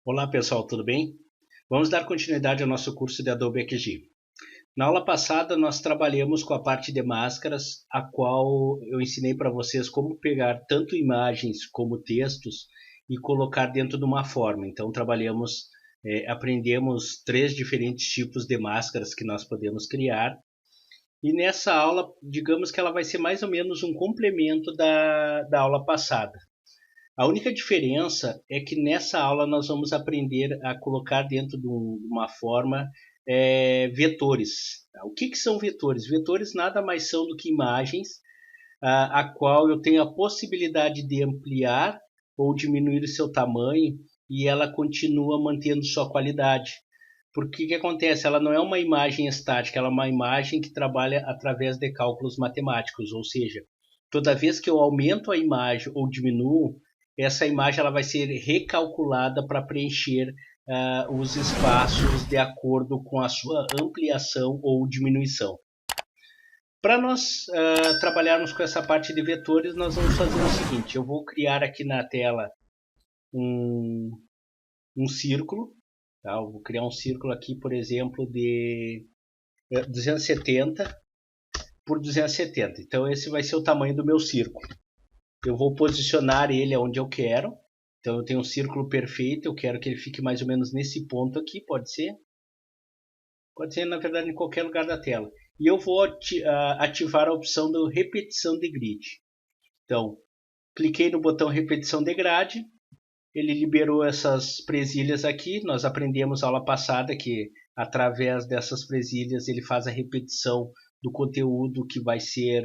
Olá pessoal, tudo bem? Vamos dar continuidade ao nosso curso de Adobe XD. Na aula passada nós trabalhamos com a parte de máscaras, a qual eu ensinei para vocês como pegar tanto imagens como textos e colocar dentro de uma forma. Então aprendemos três diferentes tipos de máscaras que nós podemos criar. E nessa aula, digamos que ela vai ser mais ou menos um complemento da aula passada. A única diferença é que nessa aula nós vamos aprender a colocar dentro de uma forma vetores. O que são vetores? Vetores nada mais são do que imagens a qual eu tenho a possibilidade de ampliar ou diminuir o seu tamanho e ela continua mantendo sua qualidade. Porque o que acontece? Ela não é uma imagem estática, ela é uma imagem que trabalha através de cálculos matemáticos, ou seja, toda vez que eu aumento a imagem ou diminuo, essa imagem ela vai ser recalculada para preencher os espaços de acordo com a sua ampliação ou diminuição. Para nós trabalharmos com essa parte de vetores, nós vamos fazer o seguinte: eu vou criar aqui na tela um círculo. Tá? Eu vou criar um círculo aqui, por exemplo, de 270 por 270. Então esse vai ser o tamanho do meu círculo. Eu vou posicionar ele onde eu quero. Então eu tenho um círculo perfeito, eu quero que ele fique mais ou menos nesse ponto aqui, pode ser? Pode ser, na verdade, em qualquer lugar da tela. E eu vou ativar a opção da repetição de grid. Então, cliquei no botão repetição de grade, ele liberou essas presilhas aqui. Nós aprendemos na aula passada que através dessas presilhas ele faz a repetição do conteúdo que vai ser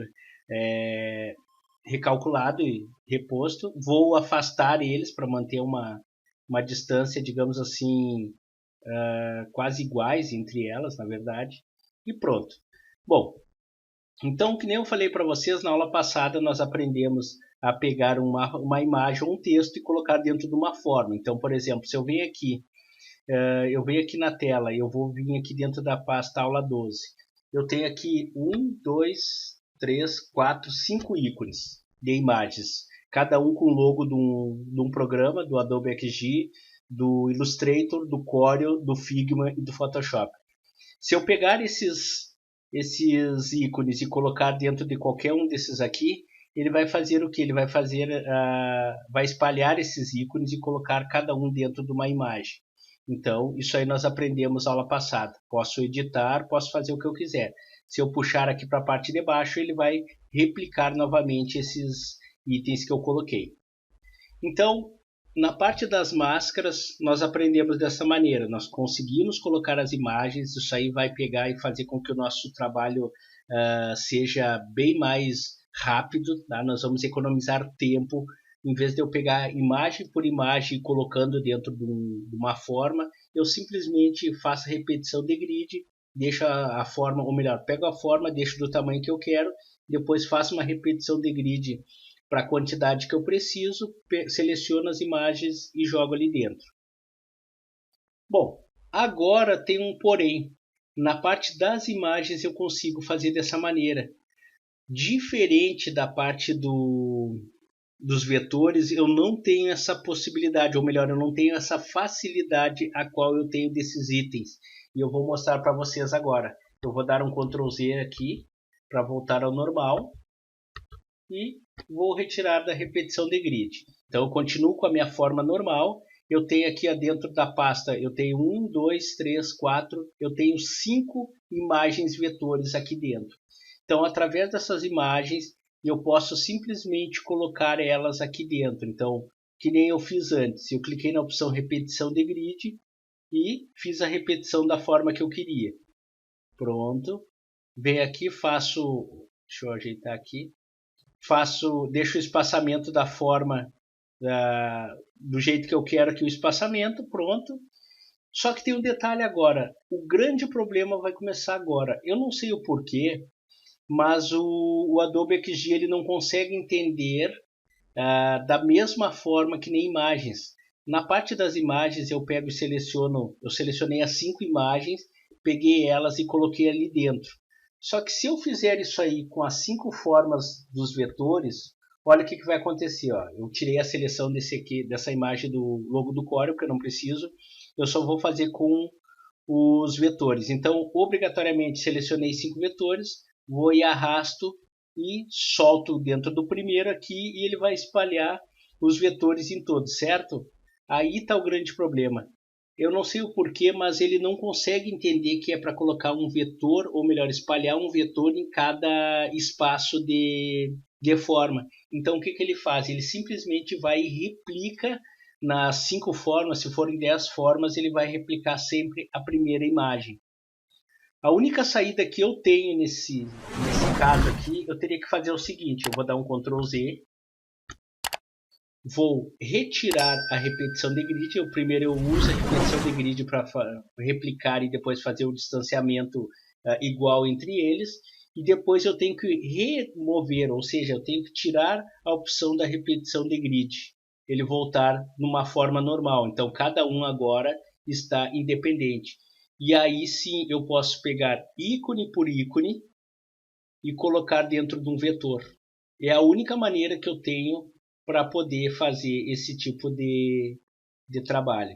recalculado e reposto. Vou afastar eles para manter uma distância, digamos assim, quase iguais entre elas, na verdade. E pronto. Bom, então, que nem eu falei para vocês, na aula passada nós aprendemos a pegar uma imagem ou um texto e colocar dentro de uma forma. Então, por exemplo, se eu venho aqui na tela, eu vou vir aqui dentro da pasta aula 12. Eu tenho aqui 1, 2, 3, 4, 5 ícones de imagens, cada um com o logo de um programa, do Adobe XD, do Illustrator, do Corel, do Figma e do Photoshop. Se eu pegar esses ícones e colocar dentro de qualquer um desses aqui, ele vai fazer o que? Ele vai vai espalhar esses ícones e colocar cada um dentro de uma imagem. Então, isso aí nós aprendemos na aula passada. Posso editar, posso fazer o que eu quiser. Se eu puxar aqui para a parte de baixo, ele vai replicar novamente esses itens que eu coloquei. Então, na parte das máscaras, nós aprendemos dessa maneira. Nós conseguimos colocar as imagens, isso aí vai pegar e fazer com que o nosso trabalho seja bem mais rápido. Tá? Nós vamos economizar tempo. Em vez de eu pegar imagem por imagem e colocando dentro de uma forma, eu simplesmente faço a repetição de grid, deixo a forma, ou melhor, pego a forma, deixo do tamanho que eu quero, depois faço uma repetição de grid para a quantidade que eu preciso, seleciono as imagens e jogo ali dentro. Bom, agora tem um porém. Na parte das imagens eu consigo fazer dessa maneira. Diferente da parte dos vetores, eu não tenho essa possibilidade, ou melhor, eu não tenho essa facilidade a qual eu tenho desses itens. E eu vou mostrar para vocês agora. Eu vou dar um Ctrl Z aqui para voltar ao normal. E vou retirar da repetição de grid. Então eu continuo com a minha forma normal. Eu tenho aqui dentro da pasta, eu tenho 1, 2, 3, 4, eu tenho 5 imagens vetores aqui dentro. Então através dessas imagens eu posso simplesmente colocar elas aqui dentro. Então, que nem eu fiz antes, eu cliquei na opção repetição de grid e fiz a repetição da forma que eu queria. Pronto. Venho aqui, deixa eu ajeitar aqui. Deixo o espaçamento da forma do jeito que eu quero aqui o espaçamento, pronto. Só que tem um detalhe agora, o grande problema vai começar agora. Eu não sei o porquê, mas o Adobe XD ele não consegue entender da mesma forma que nem imagens. Na parte das imagens eu pego e selecionei as 5 imagens, peguei elas e coloquei ali dentro. Só que se eu fizer isso aí com as 5 formas dos vetores, olha o que vai acontecer. Ó. Eu tirei a seleção dessa imagem do logo do Corel, porque eu não preciso. Eu só vou fazer com os vetores. Então, obrigatoriamente, selecionei 5 vetores, vou e arrasto e solto dentro do primeiro aqui e ele vai espalhar os vetores em todos, certo? Aí está o grande problema. Eu não sei o porquê, mas ele não consegue entender que é para colocar um vetor, ou melhor, espalhar um vetor em cada espaço de forma. Então, o que ele faz? Ele simplesmente vai e replica nas 5 formas, se forem 10 formas, ele vai replicar sempre a primeira imagem. A única saída que eu tenho nesse caso aqui, eu teria que fazer o seguinte, eu vou dar um Ctrl Z, vou retirar a repetição de grid. Primeiro eu uso a repetição de grid para replicar e depois fazer o distanciamento igual entre eles. E depois eu tenho que remover, ou seja, eu tenho que tirar a opção da repetição de grid. Ele voltar numa forma normal. Então cada um agora está independente. E aí sim eu posso pegar ícone por ícone e colocar dentro de um vetor. É a única maneira que eu tenho para poder fazer esse tipo de trabalho.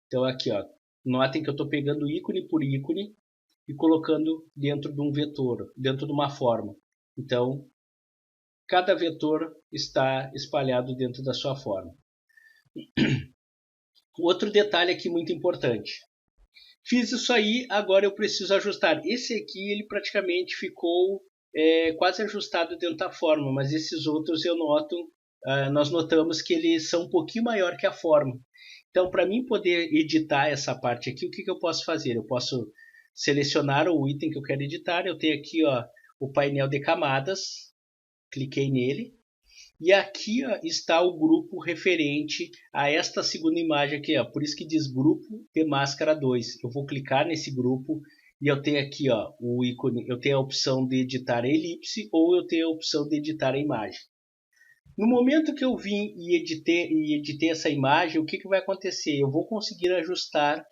Então aqui, ó, notem que eu estou pegando ícone por ícone e colocando dentro de um vetor, dentro de uma forma. Então, cada vetor está espalhado dentro da sua forma. Outro detalhe aqui muito importante. Fiz isso aí, agora eu preciso ajustar. Esse aqui, ele praticamente ficou quase ajustado dentro da forma, mas esses outros eu noto, nós notamos que eles são um pouquinho maior que a forma. Então, para mim poder editar essa parte aqui, o que eu posso fazer? Eu posso selecionar o item que eu quero editar. Eu tenho aqui, ó, o painel de camadas, cliquei nele. E aqui, ó, está o grupo referente a esta segunda imagem aqui, ó, por isso que diz grupo de máscara 2. Eu vou clicar nesse grupo e eu tenho aqui, ó, o ícone, eu tenho a opção de editar a elipse ou eu tenho a opção de editar a imagem. No momento que eu vim e editei essa imagem, o que vai acontecer? Eu vou conseguir ajustar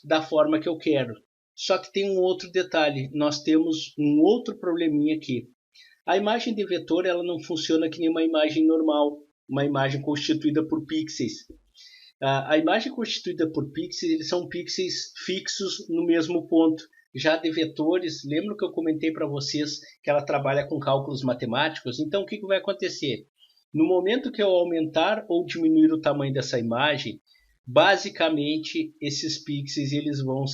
da forma que eu quero. Só que tem um outro detalhe, nós temos um outro probleminha aqui. A imagem de vetor ela não funciona que nem uma imagem normal, uma imagem constituída por pixels. A imagem constituída por pixels, eles são pixels fixos no mesmo ponto. Já de vetores, lembra que eu comentei para vocês que ela trabalha com cálculos matemáticos? Então o que vai acontecer? No momento que eu aumentar ou diminuir o tamanho dessa imagem, basicamente esses pixels eles vão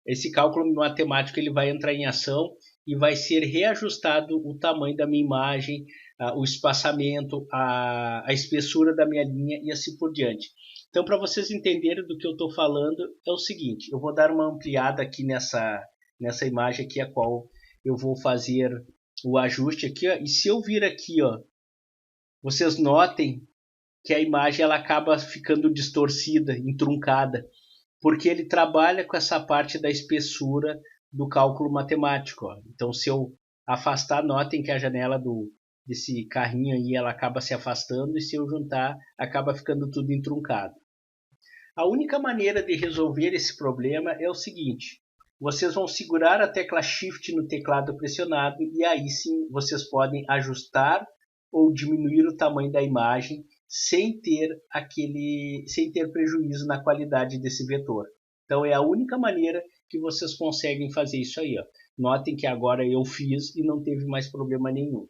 esse cálculo matemático ele vai entrar em ação e vai ser reajustado o tamanho da minha imagem, o espaçamento, a espessura da minha linha e assim por diante. Então, para vocês entenderem do que eu estou falando, é o seguinte, eu vou dar uma ampliada aqui nessa imagem aqui, a qual eu vou fazer o ajuste aqui, ó, e se eu vir aqui, ó, vocês notem que a imagem ela acaba ficando distorcida, entruncada, porque ele trabalha com essa parte da espessura do cálculo matemático. Ó. Então, se eu afastar, notem que a janela desse carrinho aí ela acaba se afastando e se eu juntar, acaba ficando tudo entruncado. A única maneira de resolver esse problema é o seguinte, vocês vão segurar a tecla Shift no teclado pressionado e aí sim vocês podem ajustar ou diminuir o tamanho da imagem sem ter prejuízo na qualidade desse vetor. Então é a única maneira que vocês conseguem fazer isso aí. Ó. Notem que agora eu fiz e não teve mais problema nenhum.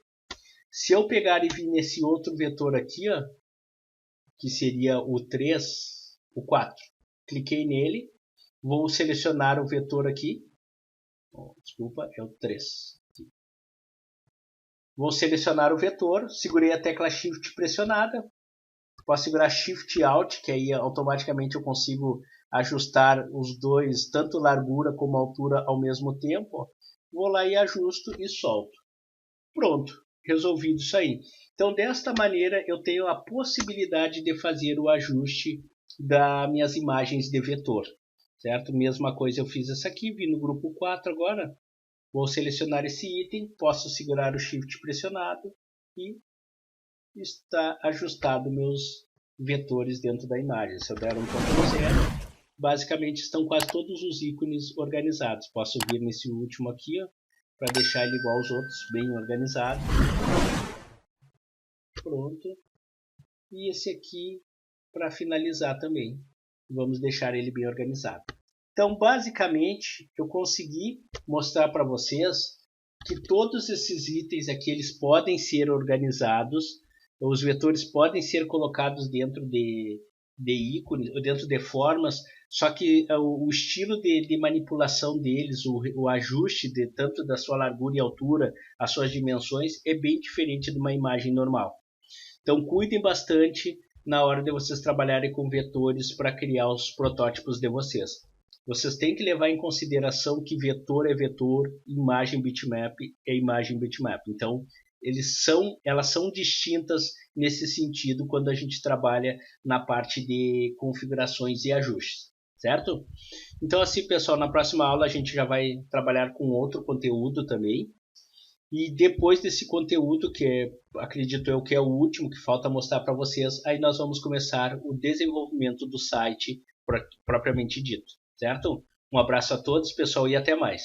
Se eu pegar e vir nesse outro vetor aqui, ó, que seria o 3, o 4, cliquei nele, vou selecionar o vetor aqui, desculpa, é o 3. Vou selecionar o vetor, segurei a tecla Shift pressionada, posso segurar Shift Alt, que aí automaticamente eu consigo ajustar os dois, tanto largura como altura ao mesmo tempo. Vou lá e ajusto e solto. Pronto, resolvido isso aí. Então desta maneira eu tenho a possibilidade de fazer o ajuste das minhas imagens de vetor. Certo? Mesma coisa eu fiz essa aqui, vim no grupo 4 agora. Vou selecionar esse item, posso segurar o Shift pressionado e está ajustado meus vetores dentro da imagem. Se eu der um Ctrl 0, basicamente estão quase todos os ícones organizados. Posso vir nesse último aqui, para deixar ele igual aos outros, bem organizado. pronto. E esse aqui para finalizar também. Vamos deixar ele bem organizado. Então, basicamente, eu consegui mostrar para vocês que todos esses itens aqui eles podem ser organizados, os vetores podem ser colocados dentro de ícones, ou dentro de formas, só que o estilo de manipulação deles, o ajuste de tanto da sua largura e altura, as suas dimensões, é bem diferente de uma imagem normal. Então, cuidem bastante na hora de vocês trabalharem com vetores para criar os protótipos de vocês. Vocês têm que levar em consideração que vetor é vetor, imagem bitmap é imagem bitmap. Então, elas são distintas nesse sentido quando a gente trabalha na parte de configurações e ajustes, certo? Então, assim, pessoal, na próxima aula a gente já vai trabalhar com outro conteúdo também. E depois desse conteúdo, acredito eu que é o último que falta mostrar para vocês, aí nós vamos começar o desenvolvimento do site propriamente dito, certo? Um abraço a todos, pessoal, e até mais.